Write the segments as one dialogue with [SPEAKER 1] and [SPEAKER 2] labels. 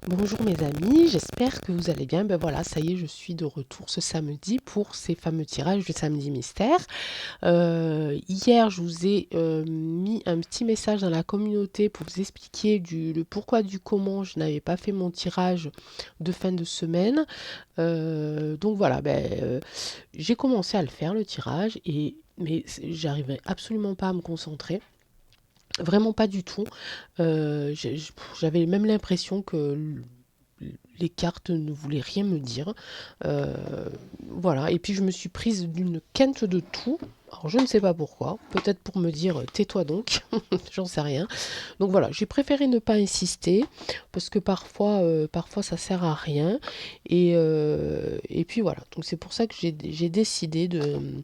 [SPEAKER 1] Bonjour mes amis, j'espère que vous allez bien. Ben voilà, ça y est, je suis de retour ce samedi pour ces fameux tirages du samedi mystère. Hier, je vous ai mis un petit message dans la communauté pour vous expliquer le pourquoi du comment je n'avais pas fait mon tirage de fin de semaine. Donc voilà, j'ai commencé à le faire, le tirage, mais j'arrivais absolument pas à me concentrer. Vraiment pas du tout. J'avais même l'impression que les cartes ne voulaient rien me dire. Euh, voilà. Et puis je me suis prise d'une quinte de tout. Alors je ne sais pas pourquoi. Peut-être pour me dire tais-toi donc. J'en sais rien. Donc voilà, j'ai préféré ne pas insister parce que parfois ça sert à rien. Et puis voilà. Donc c'est pour ça que j'ai décidé de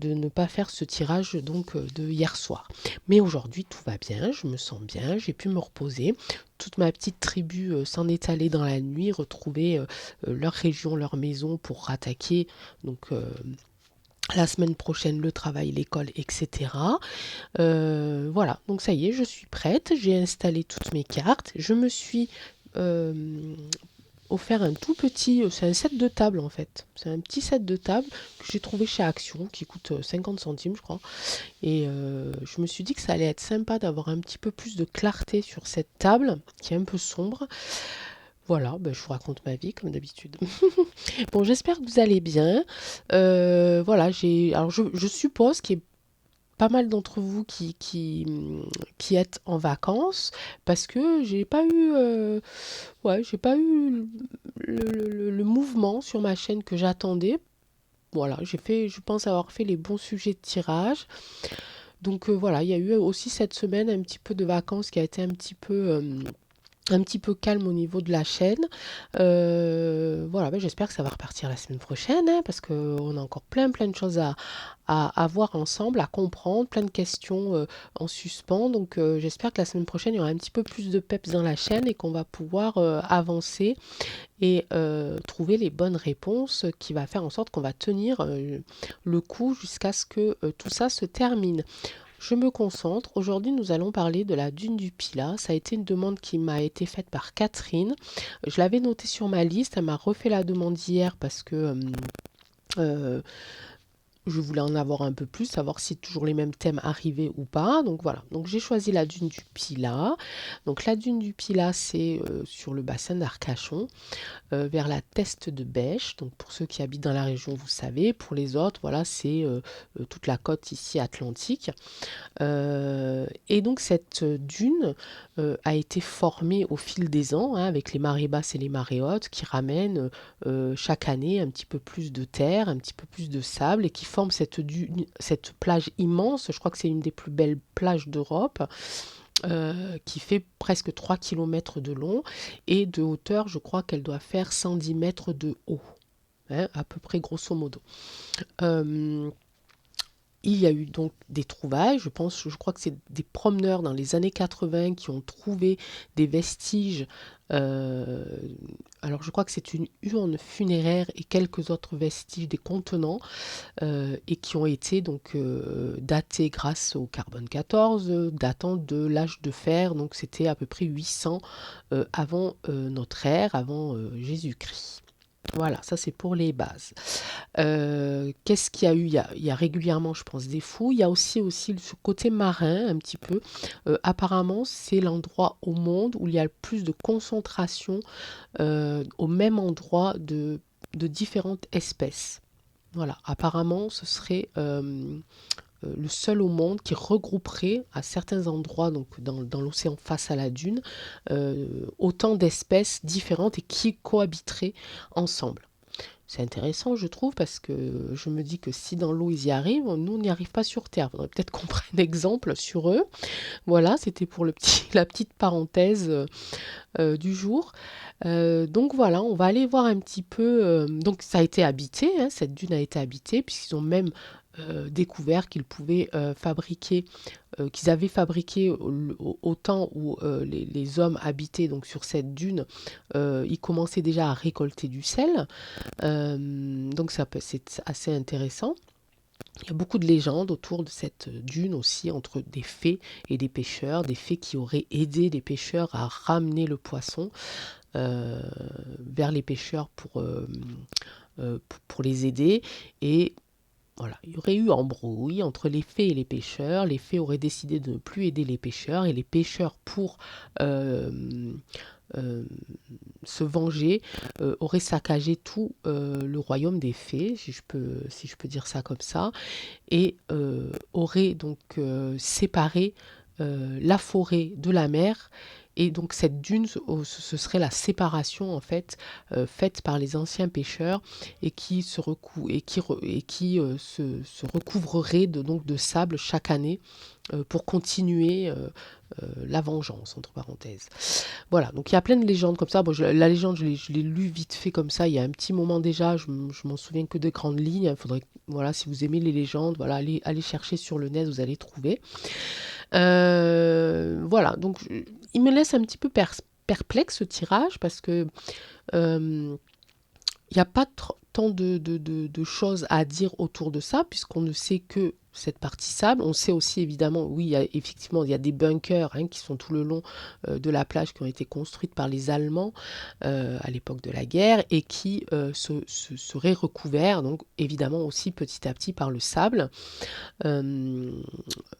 [SPEAKER 1] ne pas faire ce tirage donc de hier soir. Mais aujourd'hui tout va bien, je me sens bien, j'ai pu me reposer. Toute ma petite tribu s'en est allée dans la nuit, retrouver leur région, leur maison pour rattaquer donc la semaine prochaine le travail, l'école, etc. Voilà, donc ça y est, je suis prête, j'ai installé toutes mes cartes, je me suis euh, offert un tout petit, c'est un set de table en fait, c'est un petit set de table que j'ai trouvé chez Action qui coûte 50 centimes je crois. Et je me suis dit que ça allait être sympa d'avoir un petit peu plus de clarté sur cette table qui est un peu sombre. Voilà, je vous raconte ma vie comme d'habitude. Bon, j'espère que vous allez bien. Voilà, alors je suppose qu'il y a pas mal d'entre vous qui êtes en vacances parce que j'ai pas eu le mouvement sur ma chaîne que j'attendais. Voilà, je pense avoir fait les bons sujets de tirage. Donc voilà, il y a eu aussi cette semaine un petit peu de vacances qui a été un petit peu calme au niveau de la chaîne. Voilà, j'espère que ça va repartir la semaine prochaine, hein, parce qu'on a encore plein de choses à voir ensemble, à comprendre, plein de questions en suspens. Donc j'espère que la semaine prochaine, il y aura un petit peu plus de peps dans la chaîne et qu'on va pouvoir avancer et trouver les bonnes réponses qui va faire en sorte qu'on va tenir le coup jusqu'à ce que tout ça se termine. Je me concentre. Aujourd'hui, nous allons parler de la dune du Pilat. Ça a été une demande qui m'a été faite par Catherine. Je l'avais notée sur ma liste. Elle m'a refait la demande hier parce que euh, je voulais en avoir un peu plus, savoir si toujours les mêmes thèmes arrivaient ou pas. Donc voilà. Donc j'ai choisi la dune du Pilat. Donc la dune du Pilat, c'est sur le bassin d'Arcachon vers la Teste de Bêche. Donc pour ceux qui habitent dans la région, vous savez. Pour les autres, voilà, c'est toute la côte ici atlantique. Et donc cette dune a été formée au fil des ans, hein, avec les marées basses et les marées hautes qui ramènent chaque année un petit peu plus de terre, un petit peu plus de sable et qui forment cette plage immense. Je crois que c'est une des plus belles plages d'Europe. Qui fait presque 3 kilomètres de long et de hauteur, je crois qu'elle doit faire 110 mètres de haut, hein, à peu près grosso modo. Euh, il y a eu donc des trouvailles, je crois que c'est des promeneurs dans les années 80 qui ont trouvé des vestiges. euh, alors je crois que c'est une urne funéraire et quelques autres vestiges des contenants et qui ont été donc datés grâce au carbone 14, datant de l'âge de fer, donc c'était à peu près 800 avant notre ère, avant Jésus-Christ. Voilà, ça c'est pour les bases. Qu'est-ce qu'il y a eu? Il y a régulièrement, je pense, des fouilles. Il y a aussi ce côté marin, un petit peu. Apparemment, c'est l'endroit au monde où il y a le plus de concentration au même endroit de différentes espèces. Voilà, apparemment, ce serait le seul au monde qui regrouperait à certains endroits, donc dans l'océan face à la dune, autant d'espèces différentes et qui cohabiteraient ensemble. C'est intéressant, je trouve, parce que je me dis que si dans l'eau ils y arrivent, nous on n'y arrive pas sur Terre. Il faudrait peut-être qu'on prenne exemple sur eux. Voilà, c'était pour la petite parenthèse du jour. Donc voilà, on va aller voir un petit peu. Donc ça a été habité, hein, cette dune a été habitée, puisqu'ils ont même découvert qu'ils pouvaient fabriquer, qu'ils avaient fabriqué au temps où les hommes habitaient donc sur cette dune, ils commençaient déjà à récolter du sel. Donc c'est assez intéressant. Il y a beaucoup de légendes autour de cette dune aussi, entre des fées et des pêcheurs, des fées qui auraient aidé les pêcheurs à ramener le poisson euh, vers les pêcheurs pour les aider. Et voilà, il y aurait eu embrouille entre les fées et les pêcheurs. Les fées auraient décidé de ne plus aider les pêcheurs et les pêcheurs, pour euh, se venger, auraient saccagé tout le royaume des fées, si je peux dire ça comme ça, et auraient donc séparé la forêt de la mer. Et donc cette dune, ce serait la séparation en fait faite par les anciens pêcheurs et qui se recouvrerait donc de sable chaque année pour continuer la vengeance, entre parenthèses. Voilà, donc il y a plein de légendes comme ça. Bon, la légende, je l'ai lu vite fait comme ça, il y a un petit moment déjà, je m'en souviens que de grandes lignes. Il faudrait, voilà, si vous aimez les légendes, voilà, allez chercher sur le net, vous allez trouver. Voilà, donc il me laisse un petit peu perplexe ce tirage parce que euh, il n'y a pas tant de choses à dire autour de ça, puisqu'on ne sait que cette partie sable. On sait aussi évidemment, oui, effectivement, il y a des bunkers qui sont tout le long de la plage, qui ont été construites par les Allemands à l'époque de la guerre et qui seraient recouverts, donc évidemment aussi petit à petit par le sable. Euh,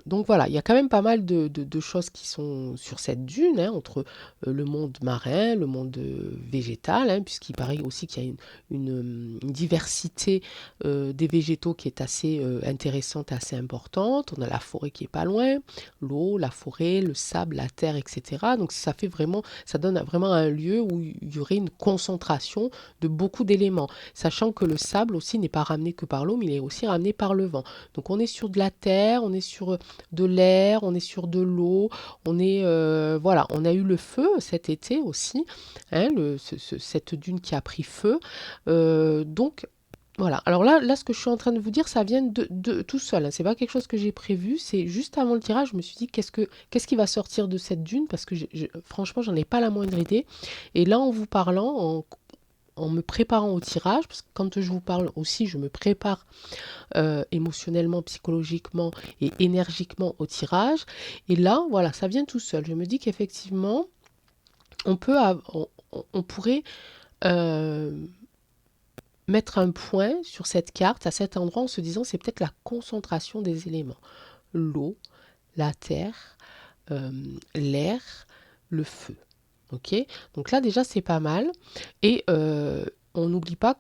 [SPEAKER 1] donc voilà, il y a quand même pas mal de choses qui sont sur cette dune, entre le monde marin, le monde végétal, puisqu'il paraît aussi qu'il y a une diversité des végétaux qui est assez intéressante, assez importante. On a la forêt qui est pas loin, l'eau, la forêt, le sable, la terre, etc. Donc ça donne vraiment un lieu où il y aurait une concentration de beaucoup d'éléments, sachant que le sable aussi n'est pas ramené que par l'eau, mais il est aussi ramené par le vent. Donc on est sur de la terre, on est sur de l'air, on est sur de l'eau, voilà, on a eu le feu cet été aussi, cette dune qui a pris feu. Donc voilà. Alors là, ce que je suis en train de vous dire, ça vient de tout seul. C'est pas quelque chose que j'ai prévu. C'est juste avant le tirage, je me suis dit qu'est-ce qui va sortir de cette dune parce que franchement, j'en ai pas la moindre idée. Et là, en vous parlant, en me préparant au tirage, parce que quand je vous parle aussi, je me prépare émotionnellement, psychologiquement et énergiquement au tirage. Et là, voilà, ça vient tout seul. Je me dis qu'effectivement, on pourrait mettre un point sur cette carte à cet endroit en se disant c'est peut-être la concentration des éléments. L'eau, la terre, l'air, le feu. Ok, donc là déjà c'est pas mal. Et on n'oublie pas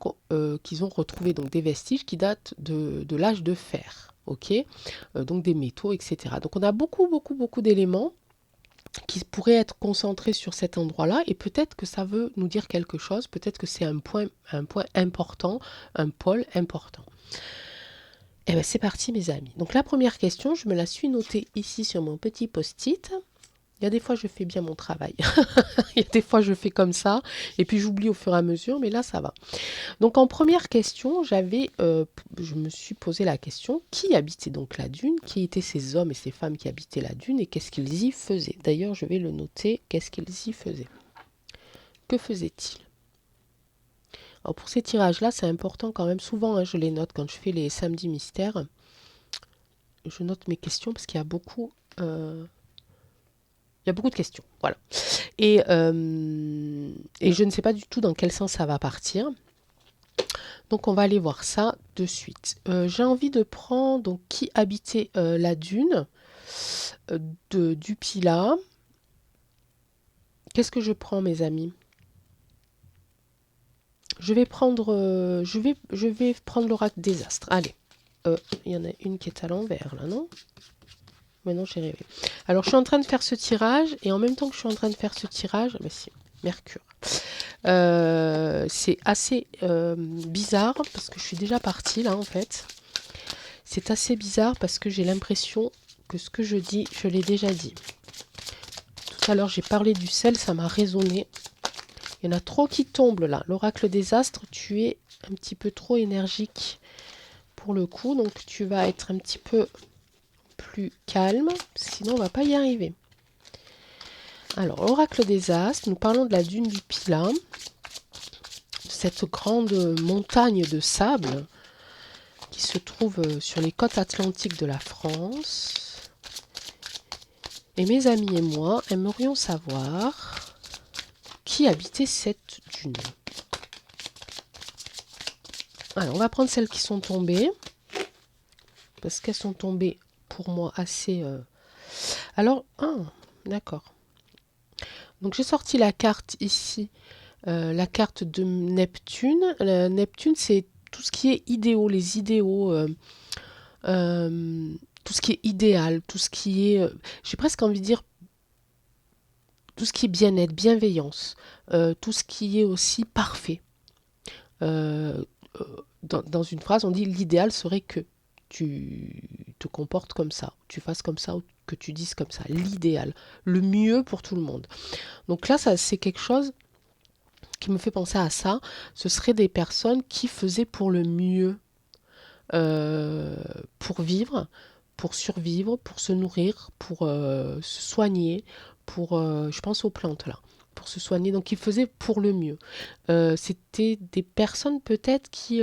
[SPEAKER 1] qu'ils ont retrouvé donc des vestiges qui datent de l'âge de fer. Ok, donc des métaux, etc. Donc on a beaucoup, beaucoup, beaucoup d'éléments qui pourraient être concentrés sur cet endroit-là et peut-être que ça veut nous dire quelque chose, peut-être que c'est un point important, un pôle important. Et bien c'est parti mes amis. Donc la première question, je me la suis notée ici sur mon petit post-it. Il y a des fois je fais bien mon travail, il y a des fois je fais comme ça et puis j'oublie au fur et à mesure, mais là ça va. Donc en première question, je me suis posé la question, qui habitait donc la dune? Qui étaient ces hommes et ces femmes qui habitaient la dune et qu'est-ce qu'ils y faisaient? D'ailleurs, je vais le noter, qu'est-ce qu'ils y faisaient? Que faisaient-ils? Alors pour ces tirages-là, c'est important quand même, souvent je les note quand je fais les samedis mystères, je note mes questions parce qu'il y a beaucoup... il y a beaucoup de questions, voilà. Et je ne sais pas du tout dans quel sens ça va partir. Donc on va aller voir ça de suite. J'ai envie de prendre donc, qui habitait la dune du Pilat. Qu'est-ce que je prends mes amis? Je vais prendre l'oracle des astres. Allez, il y en a une qui est à l'envers là, non? Mais non, j'ai rêvé. Alors je suis en train de faire ce tirage et en même temps que je suis en train de faire ce tirage, mais si, Mercure. C'est assez bizarre parce que je suis déjà partie là en fait. C'est assez bizarre parce que j'ai l'impression que ce que je dis, je l'ai déjà dit. Tout à l'heure j'ai parlé du sel, ça m'a résonné. Il y en a trop qui tombent là. L'oracle des astres, tu es un petit peu trop énergique pour le coup, donc tu vas être un petit peu plus calme, sinon on va pas y arriver. Alors, oracle des astres, nous parlons de la dune du Pilat, cette grande montagne de sable qui se trouve sur les côtes atlantiques de la France. Et mes amis et moi aimerions savoir qui habitait cette dune. Alors, on va prendre celles qui sont tombées, parce qu'elles sont tombées pour moi assez... Alors, d'accord. Donc, j'ai sorti la carte ici, la carte de Neptune. Neptune, c'est tout ce qui est idéaux, les idéaux, tout ce qui est idéal, tout ce qui est, j'ai presque envie de dire, tout ce qui est bien-être, bienveillance, tout ce qui est aussi parfait. Euh, dans une phrase, on dit l'idéal serait que tu te comportes comme ça, tu fasses comme ça, ou que tu dises comme ça. L'idéal, le mieux pour tout le monde. Donc là, ça, c'est quelque chose qui me fait penser à ça. Ce seraient des personnes qui faisaient pour le mieux, euh, pour vivre, pour survivre, pour se nourrir, pour se soigner, pour, je pense aux plantes là, pour se soigner. Donc ils faisaient pour le mieux. C'était des personnes peut-être qui,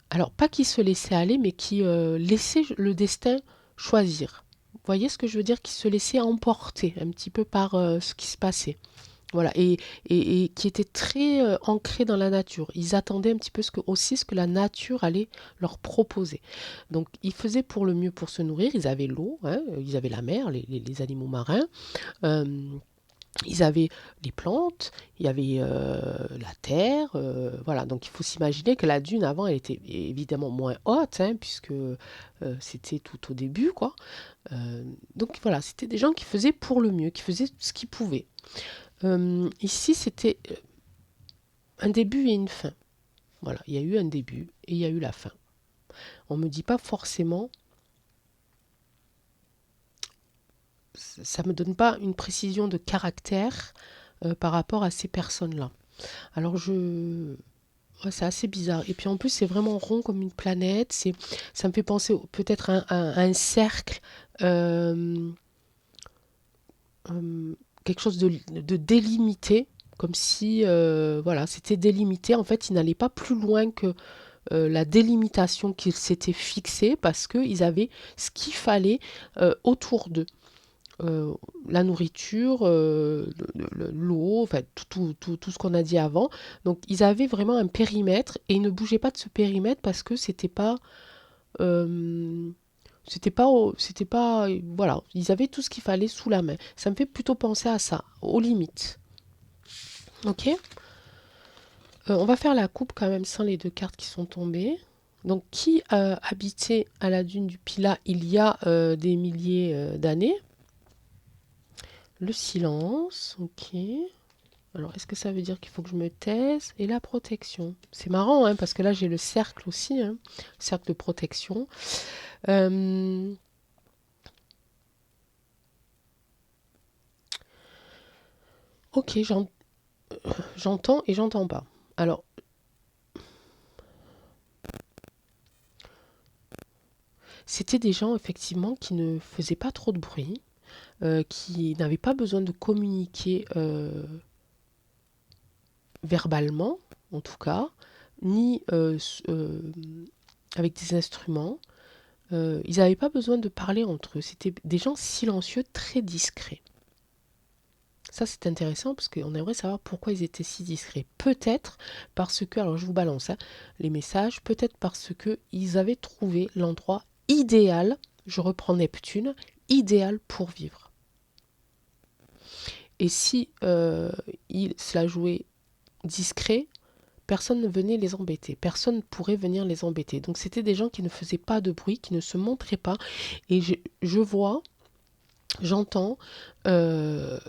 [SPEAKER 1] alors pas qui se laissaient aller, mais qui laissaient le destin choisir. Vous voyez ce que je veux dire? Qui se laissaient emporter un petit peu par ce qui se passait. Voilà, et qui étaient très ancrés dans la nature. Ils attendaient un petit peu aussi ce que la nature allait leur proposer. Donc, ils faisaient pour le mieux pour se nourrir. Ils avaient l'eau, hein, ils avaient la mer, les animaux marins. euh, Ils avaient les plantes, il y avait la terre. Voilà, donc il faut s'imaginer que la dune avant, elle était évidemment moins haute, hein, puisque c'était tout au début, quoi. Donc voilà, c'était des gens qui faisaient pour le mieux, qui faisaient ce qu'ils pouvaient. Ici, c'était un début et une fin. Voilà, il y a eu un début et il y a eu la fin. On ne me dit pas forcément, ça ne me donne pas une précision de caractère par rapport à ces personnes-là. Alors ouais, c'est assez bizarre. Et puis en plus, c'est vraiment rond comme une planète. Ça me fait penser peut-être à un cercle, euh, quelque chose de délimité, comme si voilà, c'était délimité. En fait, ils n'allaient pas plus loin que la délimitation qu'ils s'étaient fixée parce qu'ils avaient ce qu'il fallait autour d'eux. Euh, la nourriture, l'eau, enfin tout ce qu'on a dit avant. Donc ils avaient vraiment un périmètre et ils ne bougeaient pas de ce périmètre parce que euh, c'était pas, voilà, ils avaient tout ce qu'il fallait sous la main. Ça me fait plutôt penser à ça, aux limites. Ok. On va faire la coupe quand même sans les deux cartes qui sont tombées. Donc, qui habitait à la dune du Pilat il y a des milliers d'années? Le silence, ok. Alors, est-ce que ça veut dire qu'il faut que je me taise? Et la protection. C'est marrant, hein, parce que là, j'ai le cercle aussi, hein, cercle de protection. Euh, ok, j'entends et j'entends pas. Alors, c'était des gens, effectivement, qui ne faisaient pas trop de bruit, qui n'avaient pas besoin de communiquer verbalement, en tout cas, ni avec des instruments. Ils n'avaient pas besoin de parler entre eux. C'était des gens silencieux, très discrets. Ça, c'est intéressant parce qu'on aimerait savoir pourquoi ils étaient si discrets. Peut-être parce que, alors je vous balance hein, les messages, peut-être parce que ils avaient trouvé l'endroit idéal, je reprends Neptune, idéal pour vivre. Et si cela jouait discret, personne ne venait les embêter, personne ne pourrait venir les embêter. Donc c'était des gens qui ne faisaient pas de bruit, qui ne se montraient pas. Et je vois, j'entends, euh,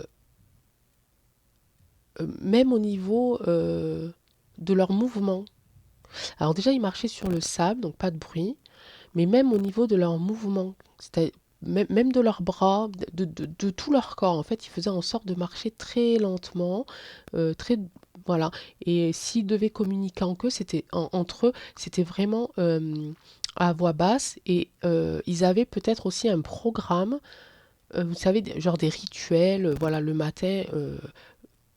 [SPEAKER 1] même au niveau de leur mouvement. Alors déjà, ils marchaient sur le sable, donc pas de bruit, mais même au niveau de leur mouvement, même de leurs bras, de tout leur corps, en fait, ils faisaient en sorte de marcher très lentement, très, voilà. Et s'ils devaient communiquer entre eux, c'était vraiment à voix basse. Et ils avaient peut-être aussi un programme, vous savez, genre des rituels, voilà, le matin,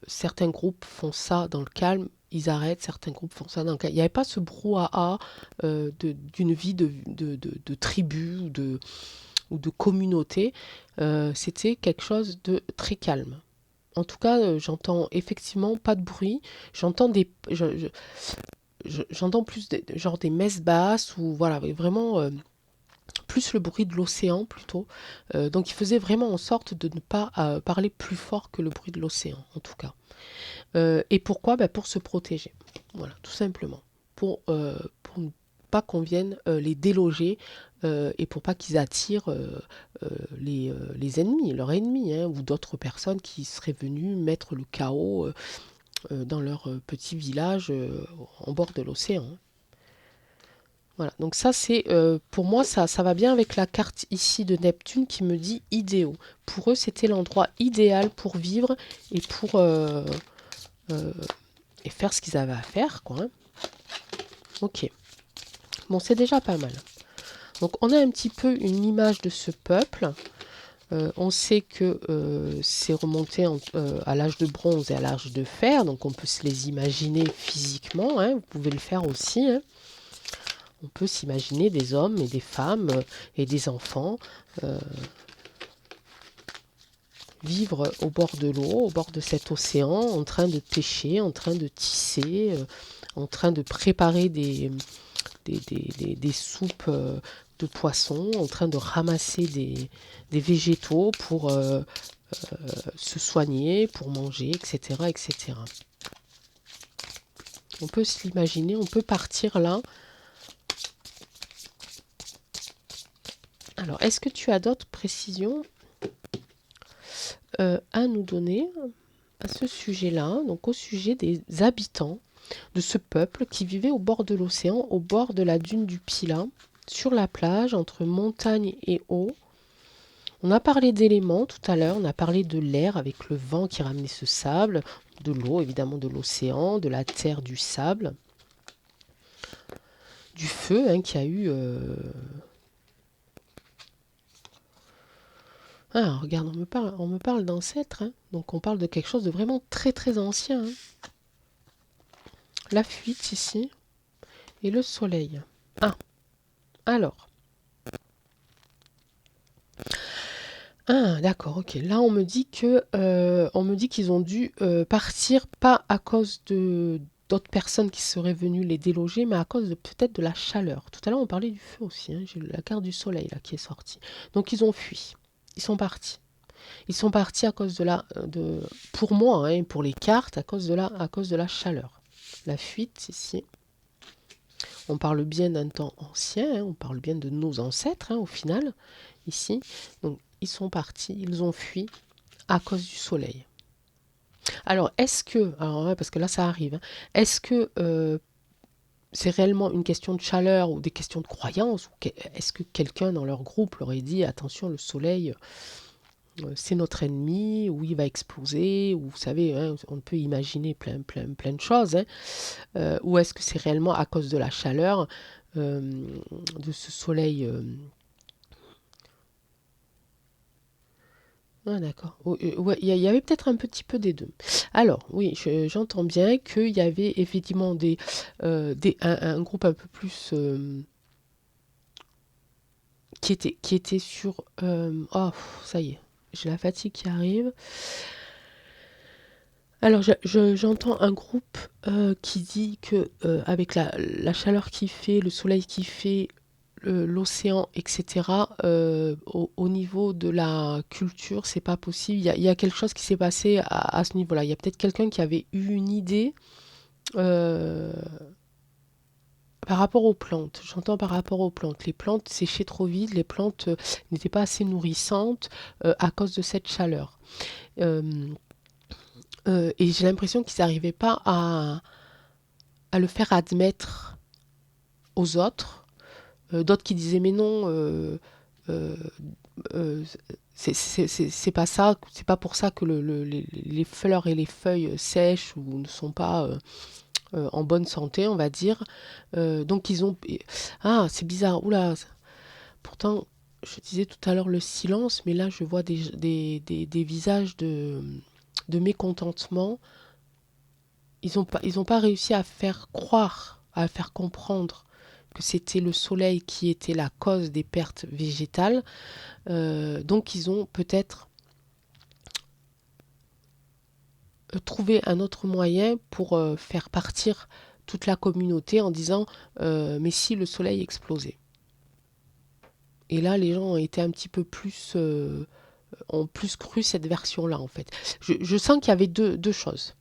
[SPEAKER 1] certains groupes font ça dans le calme, ils arrêtent, certains groupes font ça. Donc, il n'y avait pas ce brouhaha d'une vie de tribu ou de communauté. C'était quelque chose de très calme. En tout cas, j'entends effectivement pas de bruit. J'entends j'entends plus genre des messes basses ou voilà, vraiment plus le bruit de l'océan plutôt. Donc il faisait vraiment en sorte de ne pas parler plus fort que le bruit de l'océan, en tout cas. Et pourquoi? Pour se protéger. Voilà, tout simplement. Pour ne pas qu'on vienne les déloger et pour pas qu'ils attirent les ennemis, leurs ennemis, hein, ou d'autres personnes qui seraient venues mettre le chaos dans leur petit village en bord de l'océan. Voilà, donc ça c'est pour moi ça va bien avec la carte ici de Neptune qui me dit idéaux. Pour eux c'était l'endroit idéal pour vivre et pour euh, et faire ce qu'ils avaient à faire quoi. Hein. Ok, bon c'est déjà pas mal. Donc on a un petit peu une image de ce peuple. On sait que c'est remonté à l'âge de bronze et à l'âge de fer, donc on peut se les imaginer physiquement. Hein, vous pouvez le faire aussi. Hein. On peut s'imaginer des hommes et des femmes et des enfants vivre au bord de l'eau, au bord de cet océan, en train de pêcher, en train de tisser, en train de préparer des soupes de poissons, en train de ramasser des végétaux pour se soigner, pour manger, etc., etc. On peut se l'imaginer, on peut partir là. Alors, est-ce que tu as d'autres précisions à nous donner à ce sujet-là, donc au sujet des habitants de ce peuple qui vivait au bord de l'océan, au bord de la dune du Pilat, sur la plage, entre montagne et eau. On a parlé d'éléments tout à l'heure, on a parlé de l'air avec le vent qui ramenait ce sable, de l'eau évidemment, de l'océan, de la terre, du sable, du feu hein, qui a eu... Ah, regarde, on me parle d'ancêtres, hein. Donc on parle de quelque chose de vraiment très très ancien. Hein. La fuite ici et le soleil. Ah, alors. Ah, d'accord, ok. Là, on me dit qu'ils ont dû partir pas à cause de d'autres personnes qui seraient venues les déloger, mais à cause de peut-être de la chaleur. Tout à l'heure, on parlait du feu aussi. Hein. J'ai la carte du soleil là qui est sortie. Donc, ils ont fui. Ils sont partis. Ils sont partis à cause de pour moi, hein, pour les cartes, à cause de la chaleur. La fuite ici. On parle bien d'un temps ancien. Hein, on parle bien de nos ancêtres hein, au final ici. Donc, ils sont partis, ils ont fui à cause du soleil. Alors, parce que là ça arrive, hein, est-ce que c'est réellement une question de chaleur ou des questions de croyance, ou est-ce que quelqu'un dans leur groupe leur ait dit attention, le soleil c'est notre ennemi, ou il va exploser, ou vous savez, hein, on peut imaginer plein de choses, hein, ou est-ce que c'est réellement à cause de la chaleur de ce soleil Ah d'accord. Ouais, il y avait peut-être un petit peu des deux. Alors, oui, j'entends bien qu'il y avait effectivement un groupe un peu plus qui était sur. Oh, ça y est, j'ai la fatigue qui arrive. Alors, j'entends un groupe qui dit que avec la chaleur qui fait, le soleil qui fait, l'océan, etc., au niveau de la culture, c'est pas possible. Il y a quelque chose qui s'est passé à ce niveau-là. Il y a peut-être quelqu'un qui avait eu une idée euh, par rapport aux plantes. J'entends par rapport aux plantes. Les plantes séchaient trop vite, les plantes n'étaient pas assez nourrissantes à cause de cette chaleur. Euh, et j'ai l'impression qu'ils n'arrivaient pas à le faire admettre aux autres. D'autres qui disaient mais non, euh, euh, c'est pas ça, c'est pas pour ça que les fleurs et les feuilles sèchent ou ne sont pas en bonne santé, on va dire. Donc ils ont... Ah, c'est bizarre, oula. Pourtant, je disais tout à l'heure le silence, mais là je vois des, des visages de mécontentement ils ont pas réussi à faire croire, à faire comprendre que c'était le soleil qui était la cause des pertes végétales. Donc ils ont peut-être trouvé un autre moyen pour faire partir toute la communauté en disant mais si le soleil explosait. Et là, les gens ont été un petit peu plus, ont plus cru cette version-là en fait. Je sens qu'il y avait deux choses.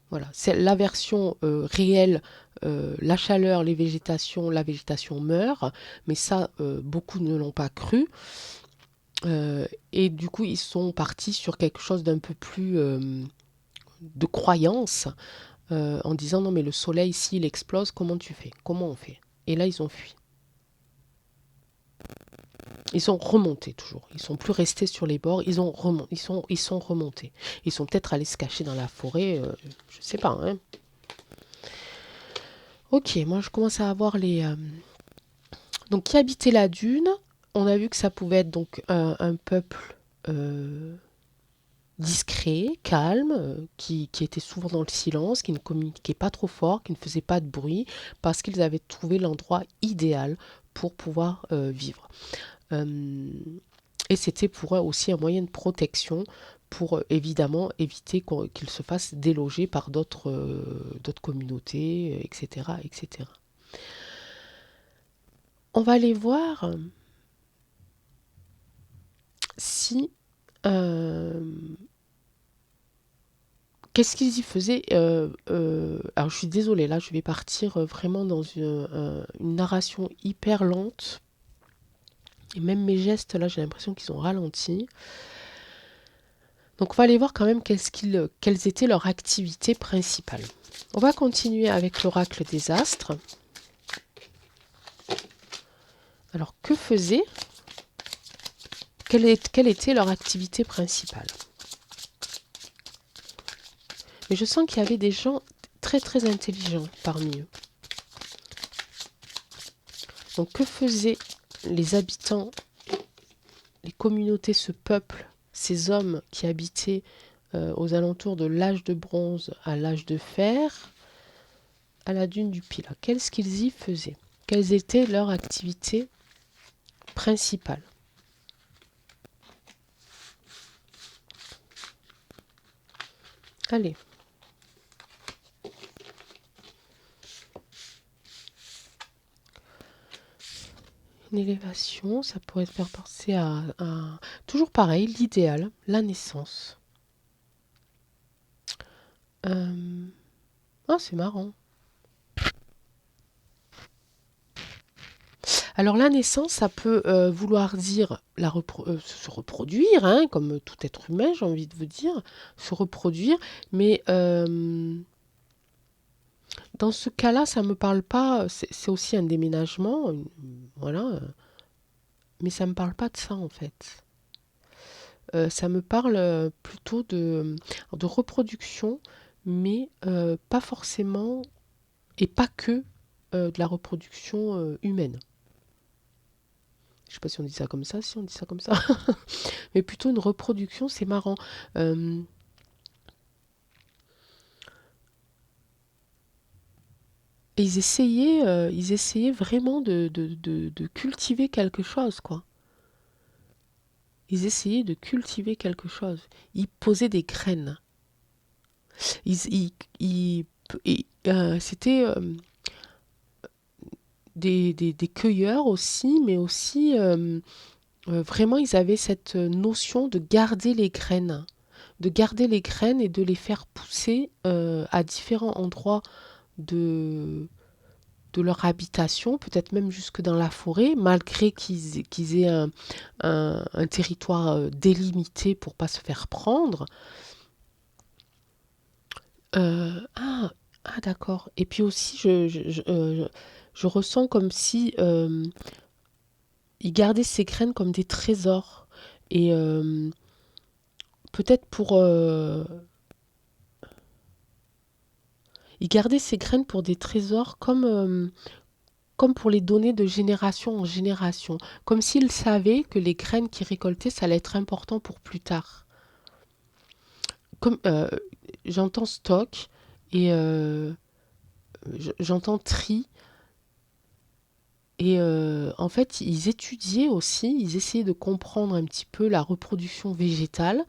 [SPEAKER 1] Voilà, c'est la version réelle, la chaleur, la végétation meurt, mais ça, beaucoup ne l'ont pas cru. Et du coup, ils sont partis sur quelque chose d'un peu plus de croyance, en disant non mais le soleil, s'il explose, comment tu fais? Comment on fait? Et là, ils ont fui. Ils sont remontés toujours. Ils sont plus restés sur les bords. Ils sont remontés. Ils sont peut-être allés se cacher dans la forêt. Je sais pas, hein. Ok, moi je commence à avoir les. Donc qui habitait la dune? On a vu que ça pouvait être donc un peuple discret, calme, qui était souvent dans le silence, qui ne communiquait pas trop fort, qui ne faisait pas de bruit, parce qu'ils avaient trouvé l'endroit idéal pour pouvoir vivre. Euh, et c'était pour eux aussi un moyen de protection pour évidemment éviter qu'ils se fassent déloger par d'autres communautés, etc., etc. On va aller voir si euh, qu'est-ce qu'ils y faisaient. Alors je suis désolée, là je vais partir vraiment dans une narration hyper lente. Et même mes gestes, là j'ai l'impression qu'ils ont ralenti. Donc on va aller voir quand même quelles étaient leurs activités principales. On va continuer avec l'oracle des astres. Alors que faisaient, quelle était leur activité principale? Mais je sens qu'il y avait des gens très très intelligents parmi eux. Donc que faisaient les habitants, les communautés, ce peuple, ces hommes qui habitaient aux alentours de l'âge de bronze à l'âge de fer, à la dune du Pilat? Qu'est-ce qu'ils y faisaient? Quelles étaient leurs activités principales? Allez. Une élévation, ça pourrait faire penser toujours pareil, l'idéal, la naissance. Ah, c'est marrant. Alors la naissance, ça peut vouloir dire se reproduire, hein, comme tout être humain, j'ai envie de vous dire, se reproduire, mais dans ce cas-là, ça me parle pas, c'est aussi un déménagement, voilà, mais ça me parle pas de ça en fait. Ça me parle plutôt de reproduction, mais pas forcément, et pas que de la reproduction humaine. Je sais pas si on dit ça comme ça, si on dit ça comme ça, mais plutôt une reproduction, c'est marrant. Euh, et ils essayaient vraiment de cultiver quelque chose, quoi. Ils essayaient de cultiver quelque chose. Ils posaient des graines. Ils, ils, ils- C'était des cueilleurs aussi, mais aussi vraiment ils avaient cette notion de garder les graines et de les faire pousser à différents endroits de, de leur habitation, peut-être même jusque dans la forêt, malgré qu'ils aient un territoire délimité pour pas se faire prendre. Ah, ah d'accord. Et puis aussi, je ressens comme si ils gardaient ces graines comme des trésors. Et peut-être pour... ils gardaient ces graines pour des trésors comme pour les donner de génération en génération. Comme s'ils savaient que les graines qu'ils récoltaient, ça allait être important pour plus tard. Comme j'entends stock, Et j'entends tri. Et en fait, ils étudiaient aussi, ils essayaient de comprendre un petit peu la reproduction végétale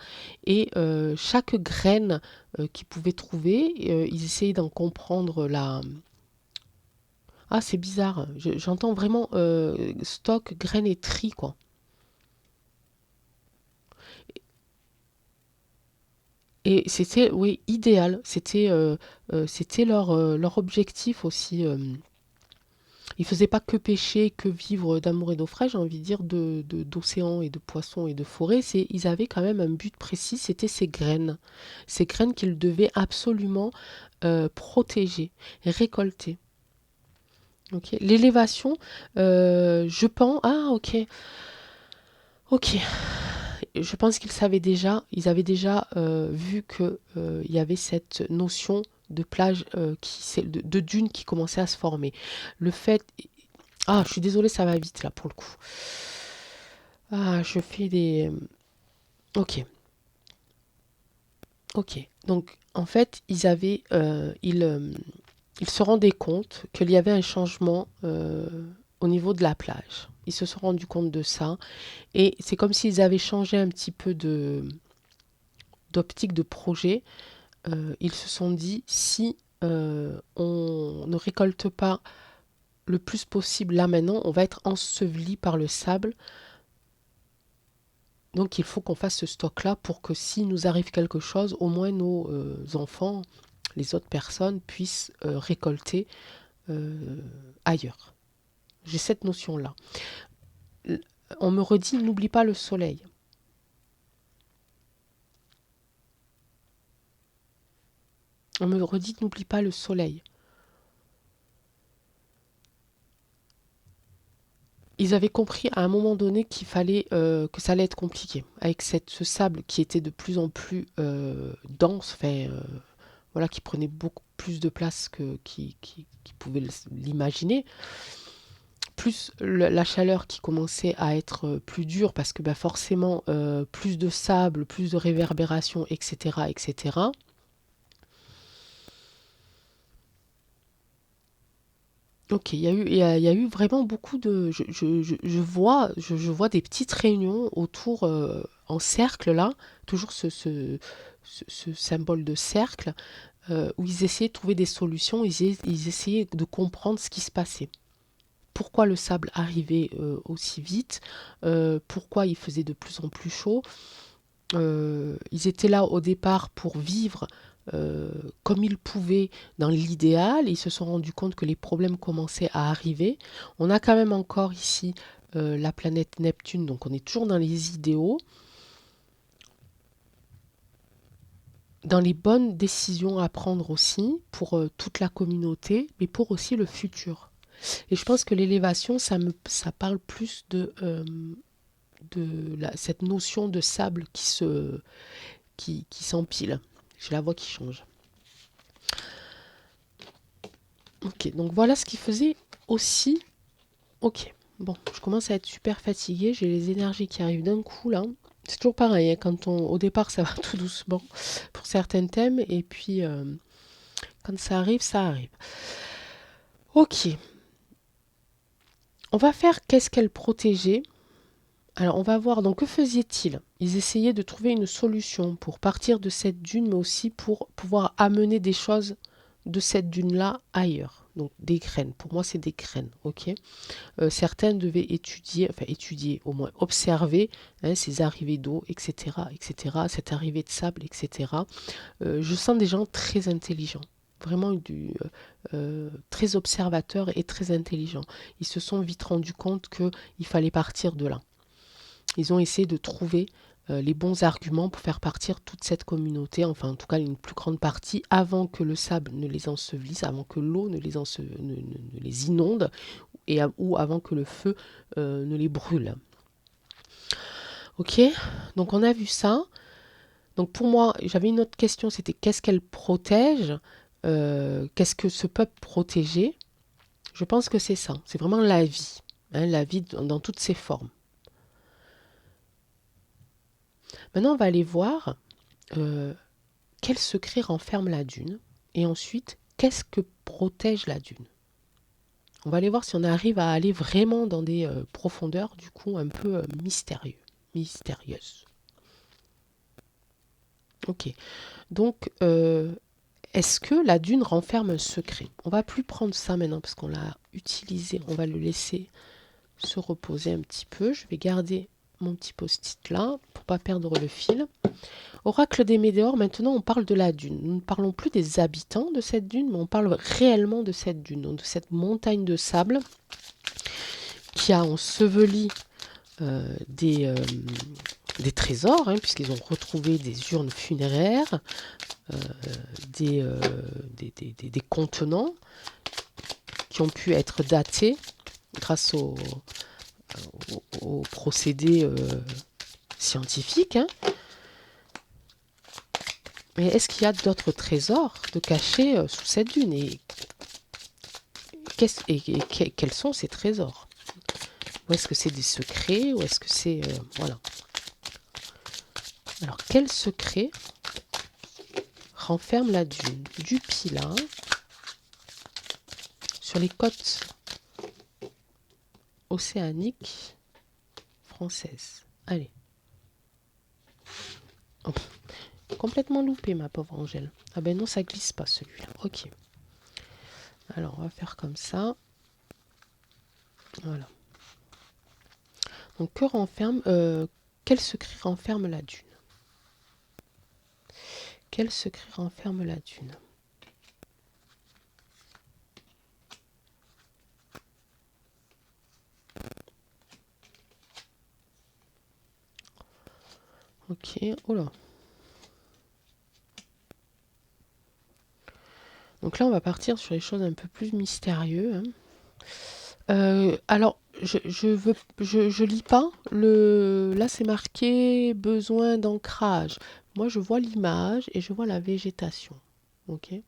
[SPEAKER 1] et chaque graine qu'ils pouvaient trouver, ils essayaient d'en comprendre la... Ah, c'est bizarre, j'entends vraiment stock, graines et tri, quoi. Et c'était, oui, idéal, c'était leur objectif aussi. Ils faisaient pas que pêcher, que vivre d'amour et d'eau fraîche, j'ai envie de dire, d'océan et de poissons et de forêt. Ils avaient quand même un but précis, c'était ces graines. Ces graines qu'ils devaient absolument protéger, récolter. Ok. L'élévation, je pense... Ah, ok. Ok. Je pense qu'ils savaient déjà, ils avaient déjà vu que il y avait cette notion de plage, de dunes qui commençait à se former. Le fait... Ah, je suis désolée, ça va vite là pour le coup. Ah, je fais des... Ok, ok. Donc, en fait, ils se rendaient compte qu'il y avait un changement au niveau de la plage. Ils se sont rendus compte de ça. Et c'est comme s'ils avaient changé un petit peu d'optique de projet. Ils se sont dit, si on ne récolte pas le plus possible là maintenant, on va être enseveli par le sable. Donc il faut qu'on fasse ce stock-là pour que s'il nous arrive quelque chose, au moins nos enfants, les autres personnes puissent récolter euh, ailleurs. J'ai cette notion-là. On me redit, n'oublie pas le soleil. On me redit, n'oublie pas le soleil. Ils avaient compris à un moment donné qu'il fallait que ça allait être compliqué avec ce sable qui était de plus en plus dense, enfin, voilà, qui prenait beaucoup plus de place qui pouvait l'imaginer. Plus la chaleur qui commençait à être plus dure parce que bah, forcément plus de sable, plus de réverbération, etc., etc. Ok, il y a eu vraiment beaucoup de... je vois des petites réunions autour, en cercle là, toujours ce symbole de cercle, où ils essayaient de trouver des solutions, ils essayaient de comprendre ce qui se passait. Pourquoi le sable arrivait aussi vite, pourquoi il faisait de plus en plus chaud. Ils étaient là au départ pour vivre euh, comme ils pouvaient dans l'idéal. Ils se sont rendus compte que les problèmes commençaient à arriver. On a quand même encore ici la planète Neptune, donc on est toujours dans les idéaux, dans les bonnes décisions à prendre aussi pour toute la communauté, mais pour aussi le futur. Et je pense que l'élévation, ça parle plus de cette notion de sable qui s'empile. J'ai la voix qui change. Ok, donc voilà ce qu'il faisait aussi. Ok, bon, je commence à être super fatiguée, j'ai les énergies qui arrivent d'un coup là. C'est toujours pareil, hein, au départ ça va tout doucement pour certains thèmes, et puis quand ça arrive, ça arrive. Ok, on va faire qu'est-ce qu'elle protégeait. Alors on va voir, donc que faisaient-ils? Ils essayaient de trouver une solution pour partir de cette dune, mais aussi pour pouvoir amener des choses de cette dune-là ailleurs. Donc des graines, pour moi c'est des graines, ok. Certains devaient étudier, enfin étudier, au moins observer hein, ces arrivées d'eau, etc., etc., cette arrivée de sable, etc. Je sens des gens très intelligents, vraiment très observateurs et très intelligents. Ils se sont vite rendus compte qu'il fallait partir de là. Ils ont essayé de trouver les bons arguments pour faire partir toute cette communauté, enfin en tout cas une plus grande partie, avant que le sable ne les ensevelisse, avant que l'eau ne les inonde, ou avant que le feu ne les brûle. Ok, donc on a vu ça. Donc pour moi, j'avais une autre question, c'était qu'est-ce qu'elle protège? Qu'est-ce que ce peuple protégeait? Je pense que c'est ça, c'est vraiment la vie, hein, la vie dans toutes ses formes. Maintenant, on va aller voir euh, quel secret renferme la dune. Et ensuite, qu'est-ce que protège la dune? On va aller voir si on arrive à aller vraiment dans des profondeurs, du coup, un peu mystérieuses. Ok. Donc, est-ce que la dune renferme un secret? On va plus prendre ça maintenant parce qu'on l'a utilisé. On va le laisser se reposer un petit peu. Je vais garder mon petit post-it là pour pas perdre le fil. Oracle des Médéors, maintenant on parle de la dune. Nous ne parlons plus des habitants de cette dune, mais on parle réellement de cette dune, donc de cette montagne de sable qui a enseveli des trésors, hein, puisqu'ils ont retrouvé des urnes funéraires, euh, des contenants qui ont pu être datés grâce au procédés scientifiques. Hein. Mais est-ce qu'il y a d'autres trésors de cachés sous cette dune et quels sont ces trésors? Ou est-ce que c'est des secrets? Ou est-ce que c'est... voilà. Alors, quel secret renferme la dune du Pilat sur les côtes océaniques françaises? Allez. Oh, complètement loupé, ma pauvre Angèle. Ah ben non, ça glisse pas celui-là. Ok. Alors, on va faire comme ça. Voilà. Donc, quel secret renferme la dune? Quel secret renferme la dune? Ok, oh là. Donc là, on va partir sur les choses un peu plus mystérieuses. Hein. Alors, je lis pas. Là, c'est marqué besoin d'ancrage. Moi, je vois l'image et je vois la végétation. Ok. Et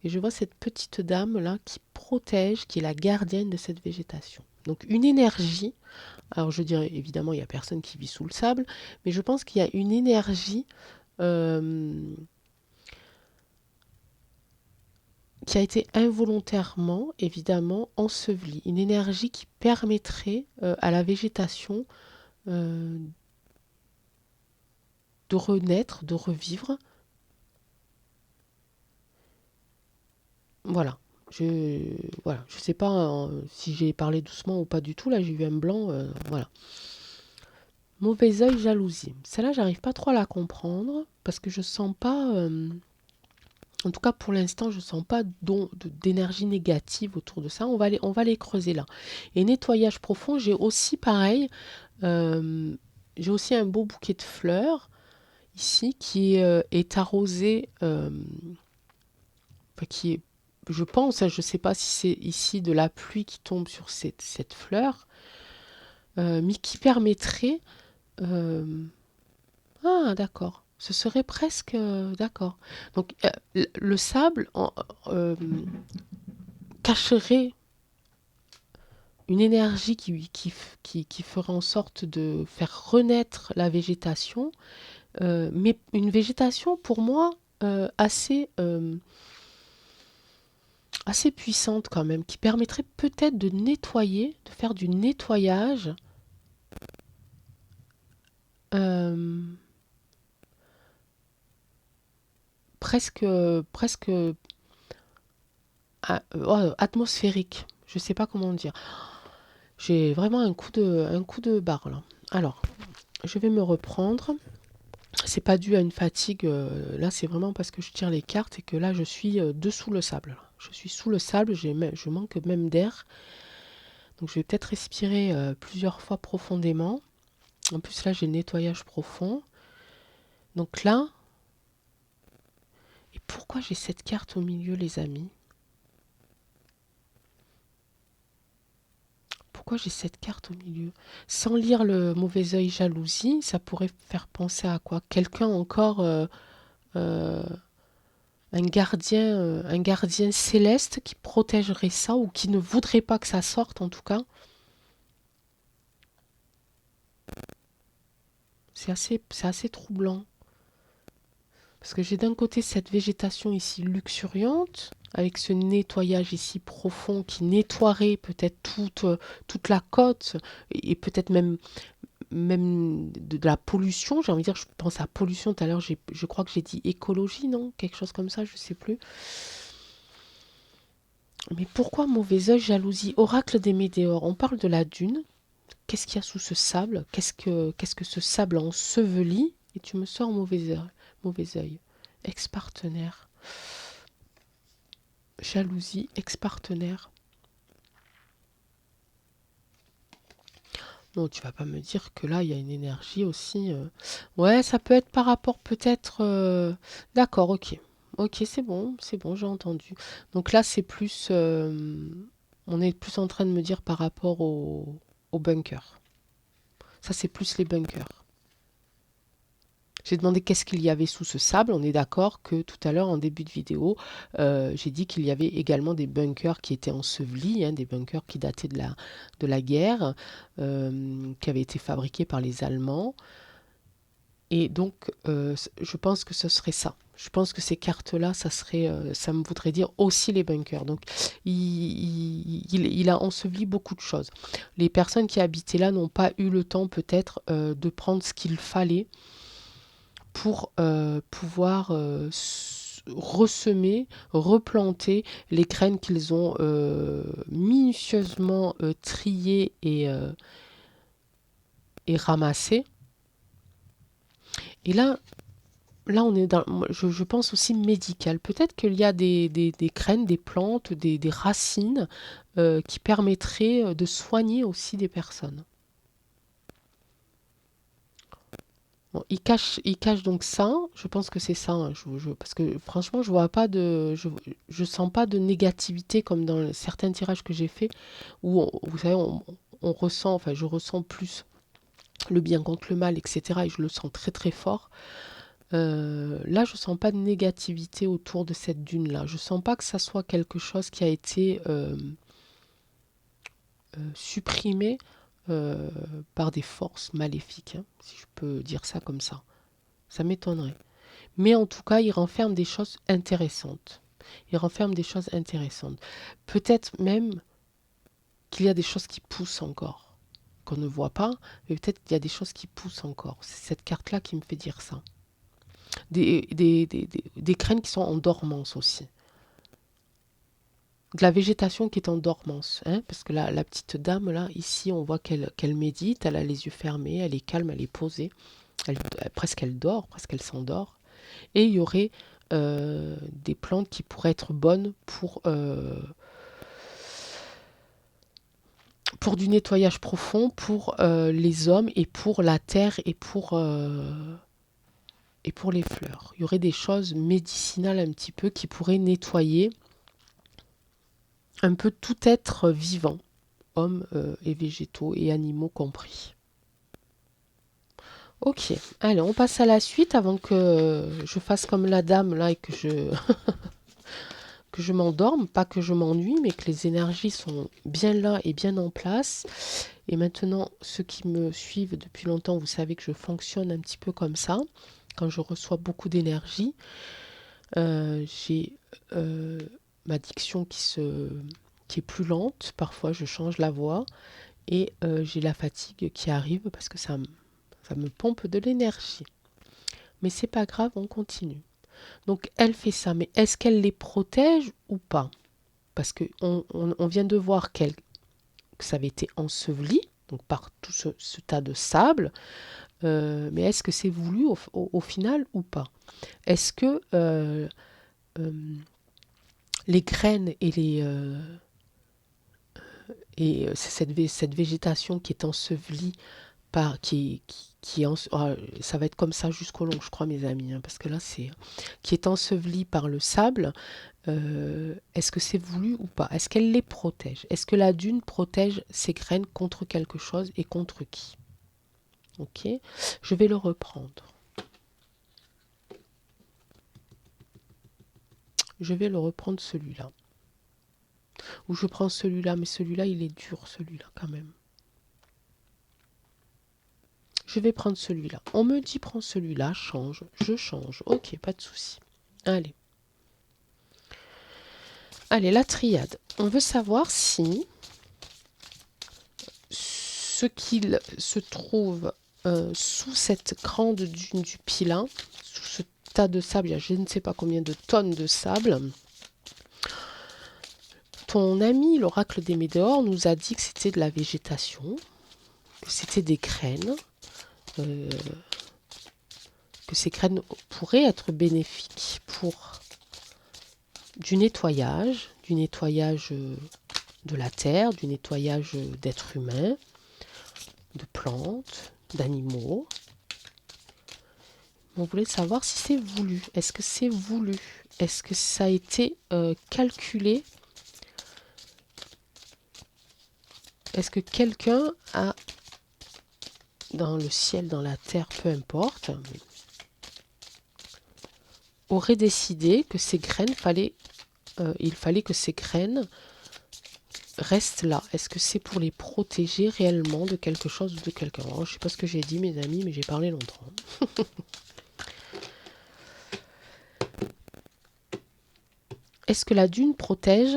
[SPEAKER 1] je vois cette petite dame là qui protège, qui est la gardienne de cette végétation. Donc une énergie. Alors je dirais évidemment, il n'y a personne qui vit sous le sable, mais je pense qu'il y a une énergie euh, qui a été involontairement, évidemment, ensevelie. Une énergie qui permettrait à la végétation euh, de renaître, de revivre. Voilà. Je sais pas si j'ai parlé doucement ou pas du tout. Là, j'ai eu un blanc. Voilà. Mauvais œil, jalousie. Celle-là, j'arrive pas trop à la comprendre parce que je sens pas. En tout cas, pour l'instant, je ne sens pas d'énergie négative autour de ça. On va les creuser là. Et nettoyage profond, j'ai aussi pareil. J'ai aussi un beau bouquet de fleurs ici qui est arrosé, enfin, qui est, je pense, hein, je ne sais pas si c'est ici de la pluie qui tombe sur cette fleur, mais qui permettrait... ah, d'accord. Ce serait presque... d'accord. Donc, le sable cacherait une énergie qui ferait en sorte de faire renaître la végétation, mais une végétation pour moi assez puissante quand même, qui permettrait peut-être de nettoyer, de faire du nettoyage euh, presque atmosphérique. Je ne sais pas comment dire. J'ai vraiment un coup de barre là. Alors, je vais me reprendre. C'est pas dû à une fatigue. Là, c'est vraiment parce que je tire les cartes et que là, je suis dessous le sable. Là. Je suis sous le sable. Je manque même d'air. Donc, je vais peut-être respirer plusieurs fois profondément. En plus, là, j'ai le nettoyage profond. Donc là, et pourquoi j'ai cette carte au milieu, les amis? Pourquoi j'ai cette carte au milieu? Sans lire le mauvais œil jalousie, ça pourrait faire penser à quoi? Quelqu'un encore, euh, un gardien céleste qui protégerait ça ou qui ne voudrait pas que ça sorte en tout cas. C'est assez troublant. Parce que j'ai d'un côté cette végétation ici luxuriante, avec ce nettoyage ici profond qui nettoierait peut-être toute la côte, et peut-être même de la pollution. J'ai envie de dire, je pense à pollution tout à l'heure, je crois que j'ai dit écologie, non? Quelque chose comme ça, je sais plus. Mais pourquoi mauvais œil, jalousie? Oracle des météores, on parle de la dune. Qu'est-ce qu'il y a sous ce sable? Qu'est-ce que ce sable enseveli? Et tu me sors mauvais œil. Mauvais œil. Ex-partenaire. Jalousie, ex-partenaire. Non, tu vas pas me dire que là, il y a une énergie aussi. Ouais, ça peut être par rapport peut-être. D'accord, ok. Ok, c'est bon, j'ai entendu. Donc là, c'est plus. On est plus en train de me dire par rapport au bunker. Ça, c'est plus les bunkers. J'ai demandé qu'est-ce qu'il y avait sous ce sable. On est d'accord que tout à l'heure, en début de vidéo, j'ai dit qu'il y avait également des bunkers qui étaient ensevelis, hein, des bunkers qui dataient de la guerre, qui avaient été fabriqués par les Allemands. Et donc, je pense que ce serait ça. Je pense que ces cartes-là, ça me voudrait dire aussi les bunkers. Donc, il a enseveli beaucoup de choses. Les personnes qui habitaient là n'ont pas eu le temps peut-être de prendre ce qu'il fallait pour pouvoir ressemer, replanter les graines qu'ils ont minutieusement triées et ramassées. Et là on est je pense aussi médical. Peut-être qu'il y a des graines, des plantes, des racines qui permettraient de soigner aussi des personnes. Bon, il cache donc ça. Je pense que c'est ça, hein. Parce que franchement, je sens pas de négativité comme dans certains tirages que j'ai faits où, vous savez, on ressent, enfin, je ressens plus le bien contre le mal, etc. Et je le sens très très fort. Là, je sens pas de négativité autour de cette dune-là. Je sens pas que ça soit quelque chose qui a été supprimé euh, par des forces maléfiques, hein, si je peux dire ça comme ça. Ça m'étonnerait. Mais en tout cas, il renferme des choses intéressantes. Il renferme des choses intéressantes. Peut-être même qu'il y a des choses qui poussent encore, qu'on ne voit pas, mais peut-être qu'il y a des choses qui poussent encore. C'est cette carte-là qui me fait dire ça. Des graines qui sont en dormance aussi. De la végétation qui est en dormance. Hein, parce que la petite dame, là, ici, on voit qu'elle médite, elle a les yeux fermés, elle est calme, elle est posée. Presque elle dort, presque elle s'endort. Et il y aurait des plantes qui pourraient être bonnes pour du nettoyage profond, pour les hommes et pour la terre et pour les fleurs. Il y aurait des choses médicinales un petit peu qui pourraient nettoyer un peu tout être vivant, hommes et végétaux et animaux compris. Ok, allez, on passe à la suite avant que je fasse comme la dame là et que je m'endorme, pas que je m'ennuie, mais que les énergies sont bien là et bien en place. Et maintenant, ceux qui me suivent depuis longtemps, vous savez que je fonctionne un petit peu comme ça. Quand je reçois beaucoup d'énergie, j'ai euh, ma diction qui est plus lente. Parfois, je change la voix et j'ai la fatigue qui arrive parce que ça me pompe de l'énergie. Mais c'est pas grave, on continue. Donc, elle fait ça, mais est-ce qu'elle les protège ou pas? Parce qu'on vient de voir que ça avait été enseveli, donc par tout ce tas de sable, mais est-ce que c'est voulu au final ou pas? Est-ce que euh, les graines et cette végétation qui est ensevelie ça va être comme ça jusqu'au long, je crois, mes amis, hein, parce que là, qui est ensevelie par le sable, est-ce que c'est voulu ou pas? Est-ce qu'elle les protège? Est-ce que la dune protège ses graines contre quelque chose et contre qui? Ok, je vais le reprendre. Je vais le reprendre celui-là. Ou je prends celui-là, mais celui-là, il est dur, celui-là, quand même. je vais prendre celui-là. On me dit prends celui-là, change, je change. Ok, pas de souci. Allez. Allez, la triade. On veut savoir si ce qu'il se trouve sous cette grande dune du Pilat, sous ce tas de sable, il y a je ne sais pas combien de tonnes de sable. Ton ami, l'oracle des Médéors, nous a dit que c'était de la végétation, que c'était des graines, que ces graines pourraient être bénéfiques pour du nettoyage de la terre, du nettoyage d'êtres humains, de plantes, d'animaux. On voulait savoir si c'est voulu. Est-ce que c'est voulu? Est-ce que ça a été calculé? Est-ce que quelqu'un a, dans le ciel, dans la terre, peu importe, aurait décidé que ces graines, il fallait que ces graines restent là? Est-ce que c'est pour les protéger réellement de quelque chose ou de quelqu'un? Je ne sais pas ce que j'ai dit, mes amis, mais j'ai parlé longtemps. Est-ce que la dune protège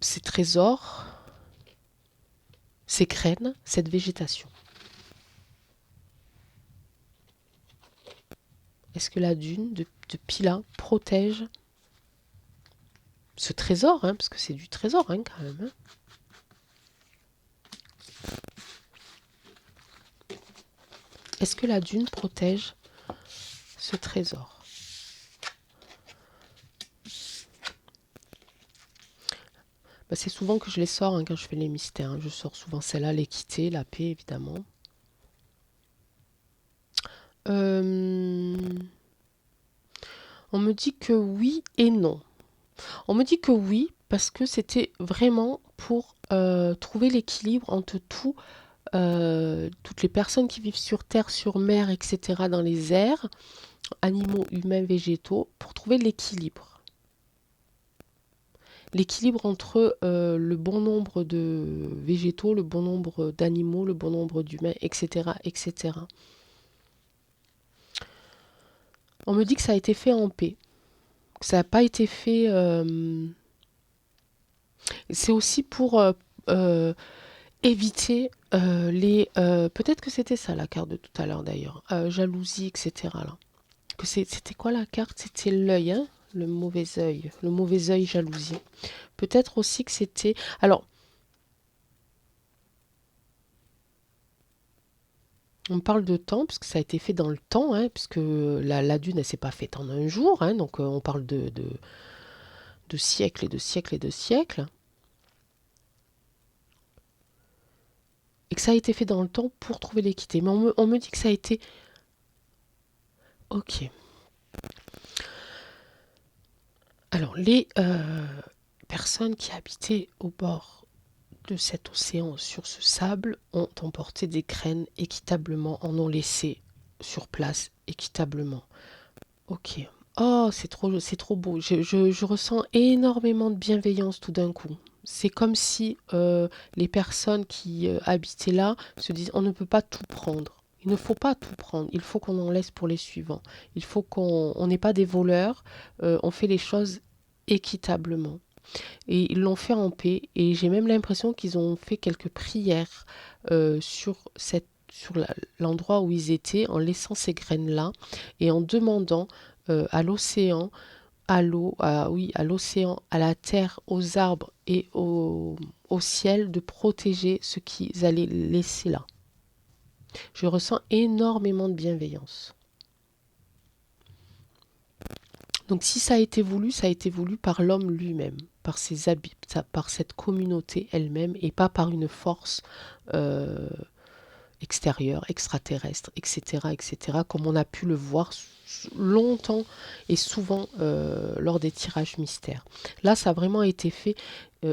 [SPEAKER 1] ces trésors, ces graines, cette végétation? Est-ce que la dune de Pilat protège ce trésor, parce que c'est du trésor quand même. Est-ce que la dune protège ce trésor? C'est souvent que je les sors quand je fais les mystères. Je sors souvent celle-là, l'équité, la paix, évidemment. On me dit que oui et non. On me dit que oui, parce que c'était vraiment pour trouver l'équilibre entre toutes les personnes qui vivent sur terre, sur mer, etc., dans les airs, animaux, humains, végétaux, pour trouver l'équilibre. L'équilibre entre le bon nombre de végétaux, le bon nombre d'animaux, le bon nombre d'humains, etc., etc. On me dit que ça a été fait en paix, que ça n'a pas été fait... C'est aussi pour éviter les... peut-être que c'était ça la carte de tout à l'heure d'ailleurs, jalousie, etc. Là. C'était quoi la carte? C'était l'œil, le mauvais œil, jalousie. Peut-être aussi que c'était... Alors, on parle de temps, puisque ça a été fait dans le temps, puisque la dune, elle ne s'est pas faite en un jour, donc on parle de siècles et de siècles et de siècles. Et que ça a été fait dans le temps pour trouver l'équité. Mais on me dit que ça a été... Ok. Alors, les personnes qui habitaient au bord de cet océan, sur ce sable, ont emporté des graines équitablement, en ont laissé sur place équitablement. Ok. Oh, c'est trop beau. Je ressens énormément de bienveillance tout d'un coup. C'est comme si les personnes qui habitaient là se disent on ne peut pas tout prendre. Il ne faut pas tout prendre. Il faut qu'on en laisse pour les suivants. Il faut qu'on n'est pas des voleurs. On fait les choses équitablement. Et ils l'ont fait en paix. Et j'ai même l'impression qu'ils ont fait quelques prières sur l'endroit où ils étaient, en laissant ces graines-là et en demandant à l'océan, à l'eau, à l'océan, à la terre, aux arbres et au ciel de protéger ce qu'ils allaient laisser là. Je ressens énormément de bienveillance. Donc si ça a été voulu par l'homme lui-même, par cette communauté elle-même et pas par une force extérieure, extraterrestre, etc., etc., comme on a pu le voir longtemps et souvent lors des tirages mystères. Là, ça a vraiment été fait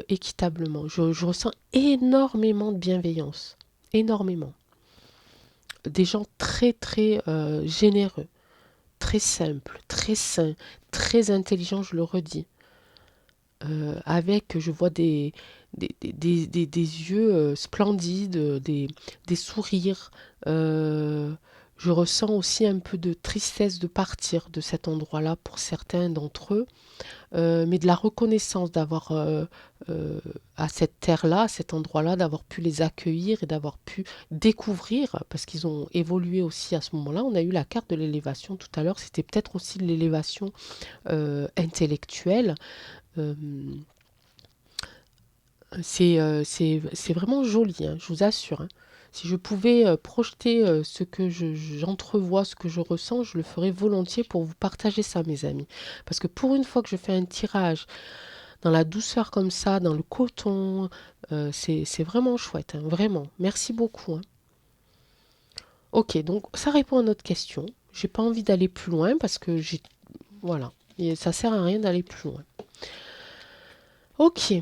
[SPEAKER 1] équitablement. Je ressens énormément de bienveillance. Énormément. Des gens très, très généreux, très simples, très sains, très intelligents, je le redis. Je vois des des yeux splendides, des sourires. Je ressens aussi un peu de tristesse de partir de cet endroit-là pour certains d'entre eux, mais de la reconnaissance d'avoir à cette terre-là, à cet endroit-là, d'avoir pu les accueillir et d'avoir pu découvrir, parce qu'ils ont évolué aussi à ce moment-là. On a eu la carte de l'élévation tout à l'heure, c'était peut-être aussi de l'élévation intellectuelle. Euh, c'est vraiment joli, hein, je vous assure, hein. Si je pouvais projeter ce que j'entrevois, ce que je ressens, je le ferais volontiers pour vous partager ça, mes amis. Parce que pour une fois que je fais un tirage dans la douceur comme ça, dans le coton, c'est vraiment chouette, hein, vraiment. Merci beaucoup, hein. Ok, donc ça répond à notre question. J'ai pas envie d'aller plus loin parce que voilà, et ça sert à rien d'aller plus loin. Ok.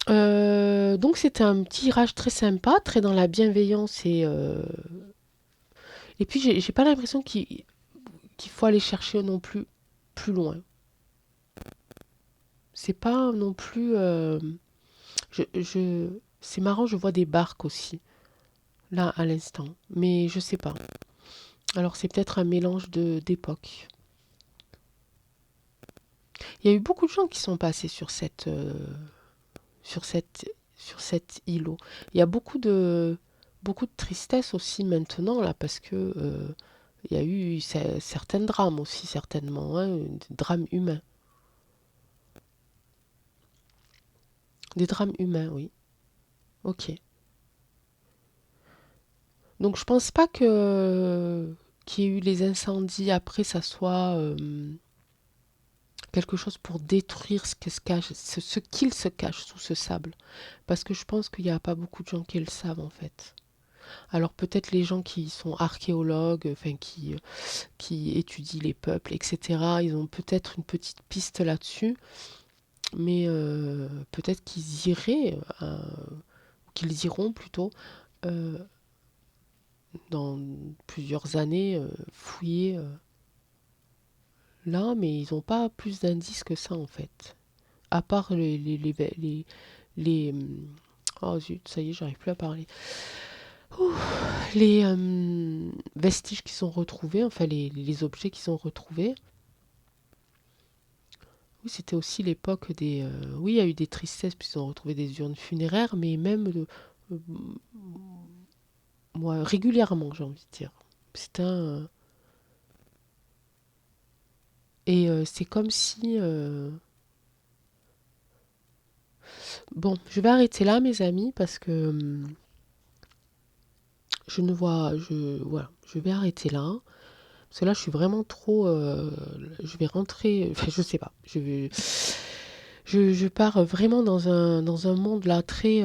[SPEAKER 1] Donc c'était un petit tirage très sympa, très dans la bienveillance et puis j'ai pas l'impression qu'il faut aller chercher non plus loin. C'est pas non plus c'est marrant, je vois des barques aussi là à l'instant, mais je sais pas. Alors c'est peut-être un mélange de d'époques. Il y a eu beaucoup de gens qui sont passés sur cette sur cet îlot. Il y a beaucoup de tristesse aussi maintenant là parce que il y a eu certains drames aussi certainement, hein, des drames humains. Des drames humains, oui. Ok. Donc je pense pas que qu'il y ait eu les incendies après ça soit quelque chose pour détruire ce, que se cache, ce qu'il se cache sous ce sable. Parce que je pense qu'il n'y a pas beaucoup de gens qui le savent en fait. Alors peut-être les gens qui sont archéologues, enfin qui étudient les peuples, etc., ils ont peut-être une petite piste là-dessus, mais peut-être qu'ils iraient, qu'ils iront plutôt euh, dans plusieurs années fouiller là, mais ils n'ont pas plus d'indices que ça en fait. À part oh zut, ça y est, j'arrive plus à parler. Ouh, les vestiges qui sont retrouvés, enfin les objets qui sont retrouvés. Oui, c'était aussi l'époque des... oui, il y a eu des tristesses, puisqu'ils ont retrouvé des urnes funéraires, mais même euh, moi, régulièrement, j'ai envie de dire. C'est un... Et c'est comme si... bon, je vais arrêter là, mes amis, parce que je ne vois... voilà, je vais arrêter là. Parce que là, je suis vraiment trop... je vais rentrer... Enfin, je sais pas. Je pars vraiment dans un monde là très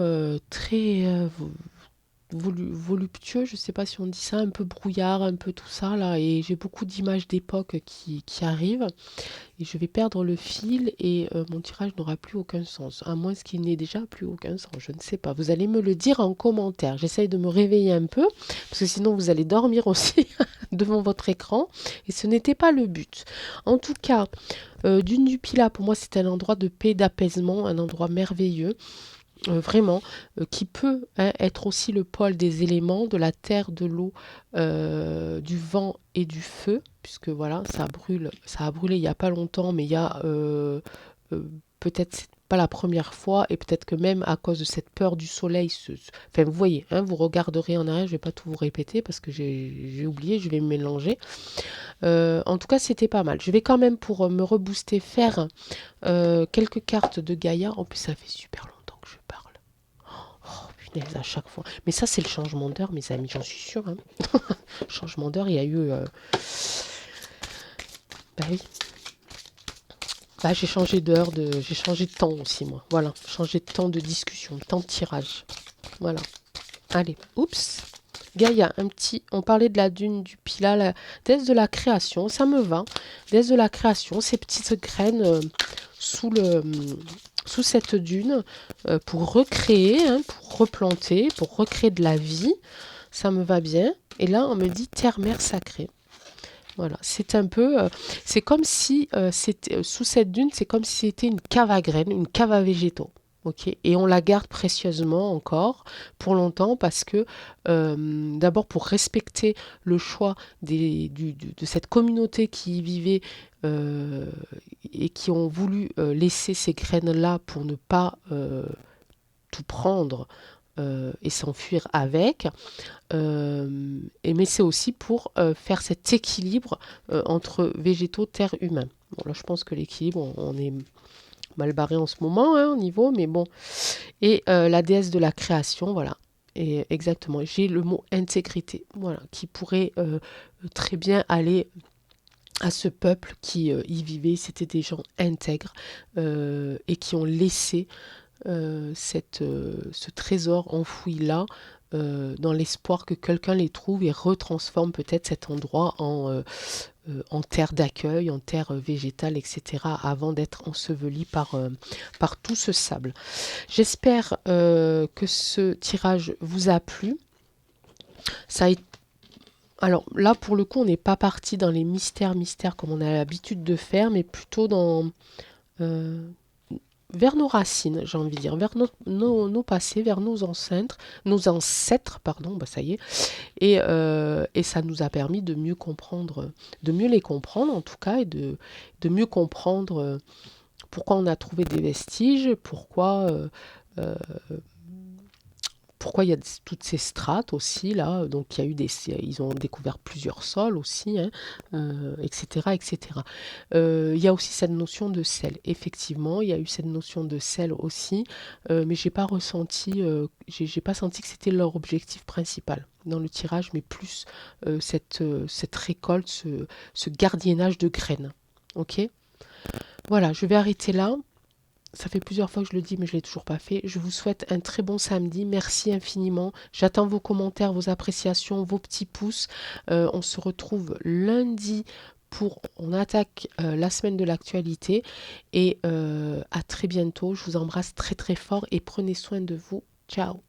[SPEAKER 1] voluptueux, je sais pas si on dit ça, un peu brouillard, un peu tout ça là, et j'ai beaucoup d'images d'époque qui arrivent, et je vais perdre le fil et mon tirage n'aura plus aucun sens, à moins qu'il n'ait déjà plus aucun sens, je ne sais pas. Vous allez me le dire en commentaire, j'essaye de me réveiller un peu, parce que sinon vous allez dormir aussi devant votre écran, et ce n'était pas le but. En tout cas, Dune du Pilat, pour moi, c'est un endroit de paix, d'apaisement, un endroit merveilleux, vraiment, qui peut hein, être aussi le pôle des éléments, de la terre, de l'eau, du vent et du feu, puisque voilà, ça a brûlé il n'y a pas longtemps, mais il y a euh, peut-être c'est pas la première fois, et peut-être que même à cause de cette peur du soleil, enfin vous voyez, hein, vous regarderez en arrière, je vais pas tout vous répéter parce que j'ai oublié, je vais me mélanger. En tout cas, c'était pas mal. Je vais quand même, pour me rebooster, faire quelques cartes de Gaïa. En plus, ça fait super longtemps que je parle. Oh, punaise, à chaque fois. Mais ça, c'est le changement d'heure, mes amis, j'en suis sûre, hein. Changement d'heure, il y a eu... bah oui. Bah, j'ai changé d'heure, j'ai changé de temps aussi, moi. Voilà, changé de temps de discussion, de temps de tirage. Voilà. Allez, oups. Gaïa, on parlait de la dune du Pilat, la déesse de la création, ça me va. Déesse de la création, ces petites graines sous sous cette dune pour recréer, hein, pour replanter, pour recréer de la vie, ça me va bien. Et là, on me dit terre-mère sacrée. Voilà, c'est un peu, c'est comme si c'était sous cette dune, c'est comme si c'était une cave à graines, une cave à végétaux. Ok, et on la garde précieusement encore pour longtemps parce que d'abord pour respecter le choix de cette communauté qui y vivait euh, et qui ont voulu laisser ces graines-là pour ne pas tout prendre et s'enfuir avec. Mais c'est aussi pour faire cet équilibre entre végétaux, terre, humains. Bon, là, je pense que l'équilibre, on est mal barré en ce moment, hein, au niveau, mais bon. Et la déesse de la création, voilà. Et exactement, j'ai le mot intégrité, voilà, qui pourrait très bien aller à ce peuple qui y vivait. C'était des gens intègres et qui ont laissé ce trésor enfoui là, dans l'espoir que quelqu'un les trouve et retransforme peut-être cet endroit en terre d'accueil, en terre végétale, etc., avant d'être enseveli par tout ce sable. J'espère que ce tirage vous a plu. Ça a été... Alors là, pour le coup, on n'est pas parti dans les mystères comme on a l'habitude de faire, mais plutôt euh, vers nos racines, j'ai envie de dire, vers nos passés, vers nos ancêtres, pardon, bah ça y est, et ça nous a permis de mieux les comprendre en tout cas, et de mieux comprendre pourquoi on a trouvé des vestiges, euh, pourquoi il y a toutes ces strates aussi là, donc il y a eu ils ont découvert plusieurs sols aussi, hein, etc., etc. Il y a aussi cette notion de sel. Effectivement, il y a eu cette notion de sel aussi, mais j'ai pas senti que c'était leur objectif principal dans le tirage, mais plus cette récolte, ce gardiennage de graines. Ok. Voilà, je vais arrêter là. Ça fait plusieurs fois que je le dis, mais je ne l'ai toujours pas fait. Je vous souhaite un très bon samedi. Merci infiniment. J'attends vos commentaires, vos appréciations, vos petits pouces. On se retrouve lundi on attaque la semaine de l'actualité. Et à très bientôt. Je vous embrasse très très fort et prenez soin de vous. Ciao.